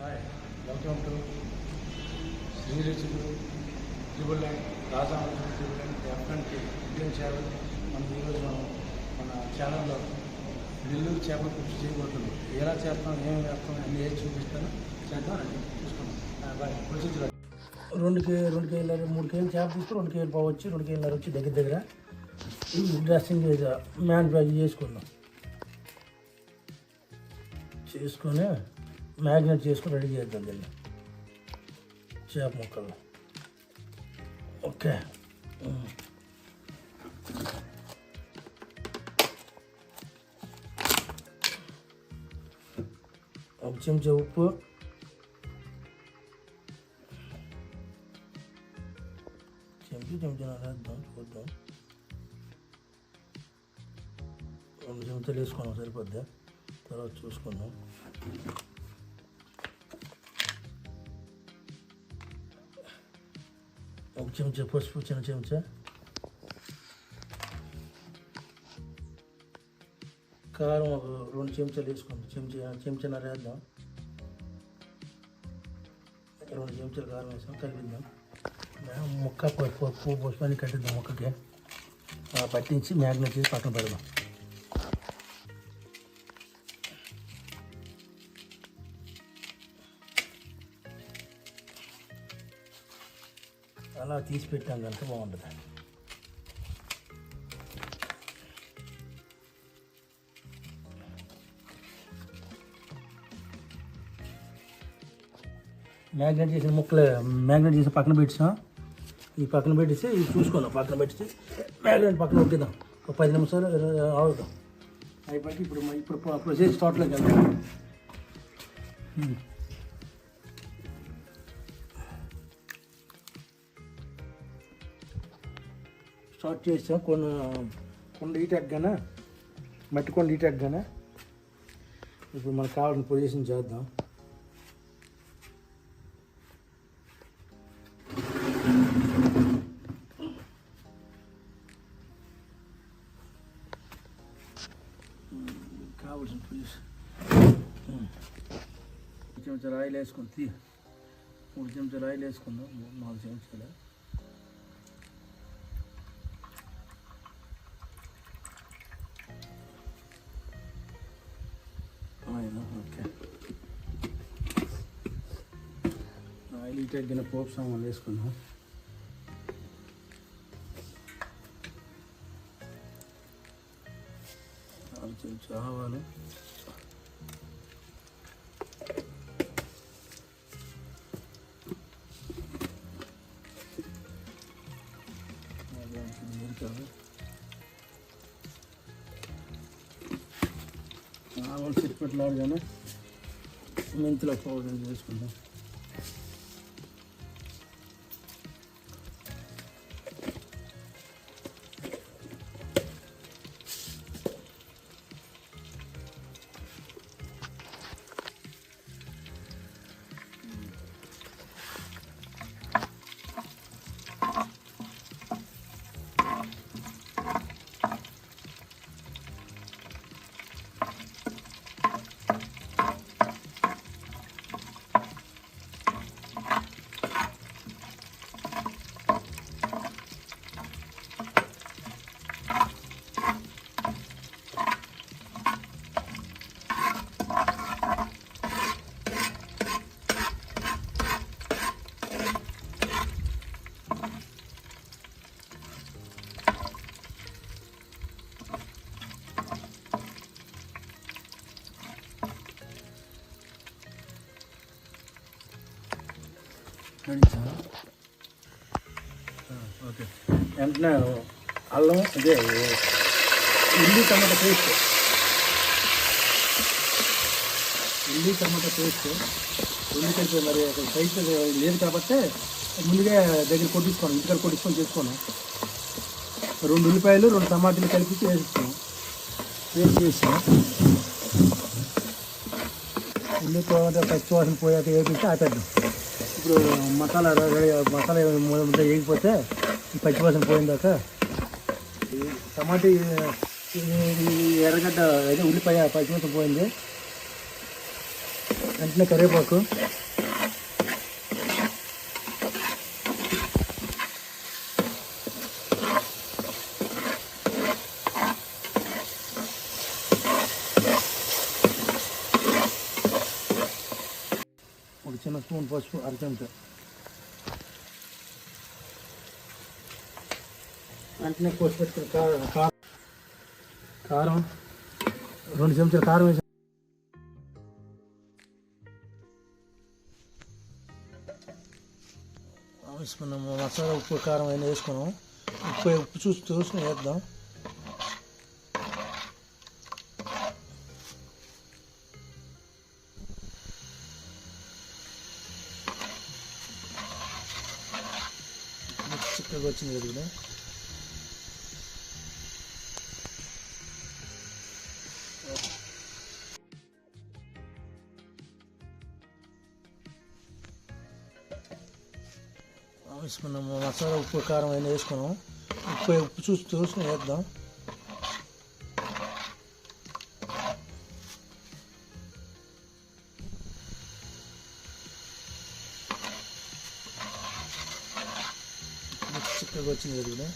Hi, welcome to Sriruchulu triple line Raja triple line ఎఫ్ఎన్కి Indian channel. ఈరోజు మన ఛానల్లో నెల్లూరు చేపల పులుసు చేయబోతున్నాం. ఎలా చేస్తాం, ఏమి వేస్తాం అన్నీ ఏది చూపిస్తాను, చేద్దాం అని చూసుకున్నాం. బాయ్. పులుసు 2 కేజీలు 3 కేజీలు చేప తీసుకుని 2 కేజీలు పావు వచ్చి 2 కేజీలు వచ్చి దగ్గర డ్రెస్సింగ్ మ్యాన్ ప్యాక్ చేసుకున్నాం. చేసుకొని మ్యాగ్నేట్ చేసుకొని రెడీ చేద్దాం దీన్ని చేప ముక్కలు. ఓకే, ఒక చెంచా ఉప్పు, చెంచా వేద్దాం, చూద్దాం. 2 చెంచాలు వేసుకున్నాం, సరిపోద్దా? తర్వాత చూసుకున్నాం. ఒక చెంచా పసుపు, చిన్న చెంచా కారం, ఒక 2 చెంచాలు వేసుకుందాం. చెంచాన్నర వేద్దాం. 2 చెంచాలు కారం వేసాం, కలిపిద్దాం. ముక్క పప్పు పసుపు అన్ని కట్టిద్దాం. ముక్కకి పట్టించి మ్యాగ్నేట్ చేసి పక్కన పెడదాం. అలా తీసి పెట్టాం కనుక బాగుంటుంది. మ్యాగ్నేట్ చేసిన ముక్కలు మ్యాగ్నేట్ చేసి పక్కన పెట్టాం. ఈ పక్కన పెట్టేసి ఇది చూసుకున్నాం. పక్కన పెట్టేసి మ్యాగ్నేట్ పక్కన పెట్టిద్దాం. ఒక 10 నిమిషాలు ఆగుదాం. అయిపోయి ఇప్పుడు ప్రొసీజర్ స్టార్ట్లోకి వెళ్దాం. స్టార్ట్ చేసాం. కొండ హీట్ ఎక్కగానే, మట్టి కొండ హీట్ ఎక్కగానే ఇప్పుడు మనకు కావాల్సిన పొజిషన్ చేద్దాం. కావాల్సిన పొజిషన్ చెంచాలు ఆయిల్ వేసుకొని 3 చెంచాలు ఆయిల్ వేసుకుందాం. 4 చెంచాలు ఓకే. ఆయిల్ తగ్గిన పోపు సామాన్లు వేసుకున్నాం. ఆవాలు, ఆవాలు చిట్టుపెట్టలాగానే మెంతుల పౌడర్ చేసుకుందాం. ఓకే, వెంటనే అల్లం, అదే ఉల్లి టమాటా పేస్ట్ ఉల్లి కలిపి మరి సైజ్ లేదు కాబట్టి ముందుగా దగ్గర కొట్టించుకోను, ఇంటికాడ కొట్టించుకొని చేసుకోను. 2 ఉల్లిపాయలు 2 టమాటాలు కలిపి వేసిస్తాను. పేస్ట్ చేసాను. ఉల్లిపాయ పచ్చివాసన పోయాక వేపించి ఆపేద్దాం. ఇప్పుడు మసాలా వేయకపోతే పచ్చివాసన పోయిందాక టమాటా ఎర్రగడ్డ అయితే ఉల్లిపాయ పచ్చివాసన పోయింది. వెంటనే కరివేపాకు, ఒక చిన్న స్పూన్ పసుపు, అర చెంచా. వెంటనే కోసి పెట్టుకుని కారం 2 చెంచాలు కారం వేసి వేసుకున్నాము. మసాలా, ఉప్పు, కారం అయినా వేసుకున్నాం. ఉప్పు చూసుకుని వేద్దాం. చిక్కగా వచ్చింది కదా. వేసుకున్నాము. మసాలా, ఉప్పు, కారం అయినా వేసుకున్నాం. ఉప్పు చూసుకుని వేద్దాం. చిక్కగా వచ్చింది కదా.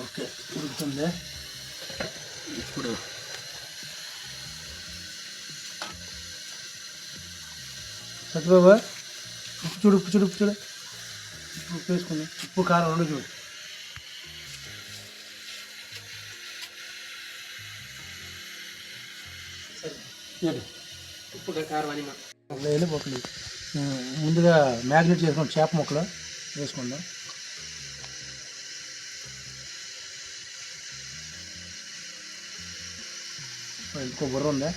ఓకే, ఉడుకుతుంది. ఇప్పుడు సత్యబాబా ఉప్పు చూడు. ఉప్పు వేసుకుని ఉప్పు, కారం 2 చూడు. ఉప్పు కారం అని వెళ్ళిపోతుంది. ముందుగా మ్యాగ్నేట్ చేసుకుని చేప ముక్కలు వేసుకుందాం. ఇంకో బుర్ర ఉందా?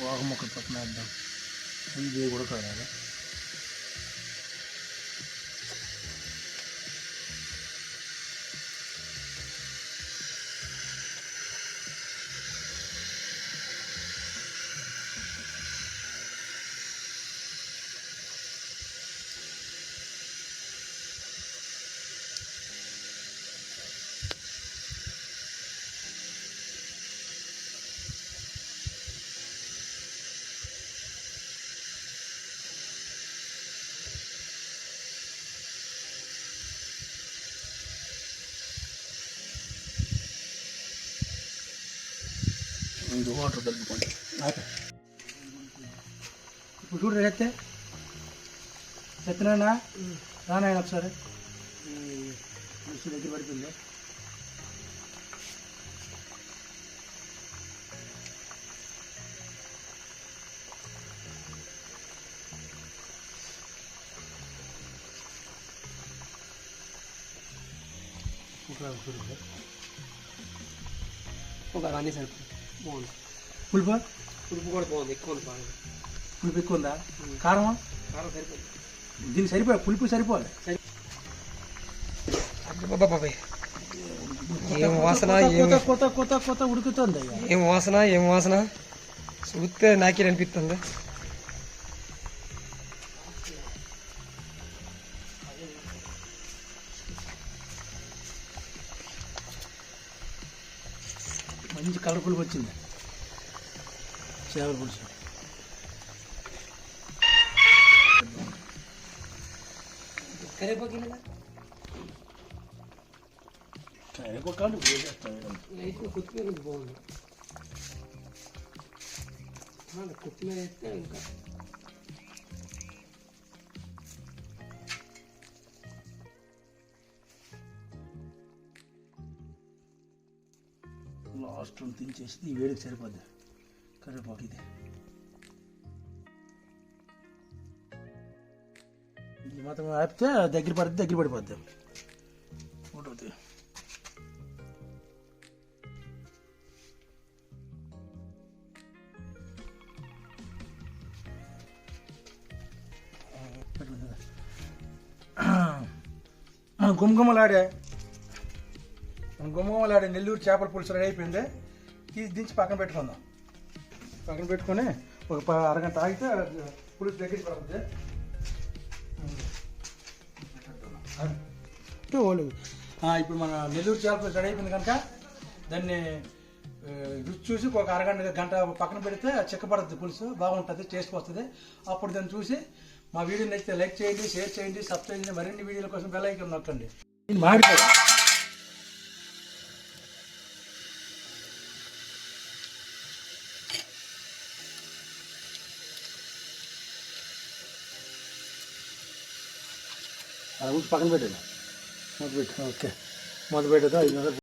వాగ ముక్కలు పక్కన వేద్దాం. ఇది కూడా కాదు. ఇది వాటర్ కలుపుకోండి. ఇప్పుడు చూడు ఎత్తనా రానాయన ఒకసారి దగ్గర పడుతుంది. ఒక అన్నీ సరిపోతుంది. బాగుంది. పులుపు కూడా బాగుంది. ఎక్కువ ఉంది. బాగా పులుపు ఎక్కువ ఉందా? కారం సరిపోతుంది. దీనికి సరిపోయి పులుపు సరిపోవాలి. బాబాయ్ ఏం వాసన, కొత్త ఉడుకుతుంది. ఏం వాసన చూస్తే నాకే అనిపిస్తుంది. మంచి కలర్ఫుల్గా వచ్చింది చేపల పులుసు. కరివేపాకు కొత్తిమీర బాగుంది. కొత్తిమీర వేస్తే ఇంకా లాస్ట్ తినేసి ఈ వేడికి సరిపోద్ది కరివేపాకు. ఇది మాత్రం ఆపితే దగ్గర పడిపోద్ది. ఫోటోది మనం గుమగుమలాడే మన గుమ్మగుమ్మలాడే నెల్లూరు చేపల పులుసు రెడీ అయిపోయింది. తీసి దించి పక్కన పెట్టుకుందాం. పక్కన పెట్టుకొని ఒక అరగంట ఆగితే పులుసు దగ్గరికి పడుతుంది. ఇప్పుడు మన నెల్లూరు చేపల పులుసు రెడీ అయిపోయింది కనుక దాన్ని రుచి చూసి ఒక గంట పక్కన పెడితే చిక్కపడుతుంది, పులుసు బాగుంటుంది, టేస్ట్ వస్తుంది. అప్పుడు దాన్ని చూసి మా వీడియో నచ్చితే లైక్ చేయండి, షేర్ చేయండి, సబ్స్క్రైబ్ చేయండి. మరిన్ని వీడియోల కోసం బెల్ ఐకాన్ నొక్కండి. మాడిపోయి అలా ఉంచి పక్కన పెట్టండి. మొదలు పెట్టు. ఓకే, మొదలు పెట్టేదా 5 నిమిషాలు.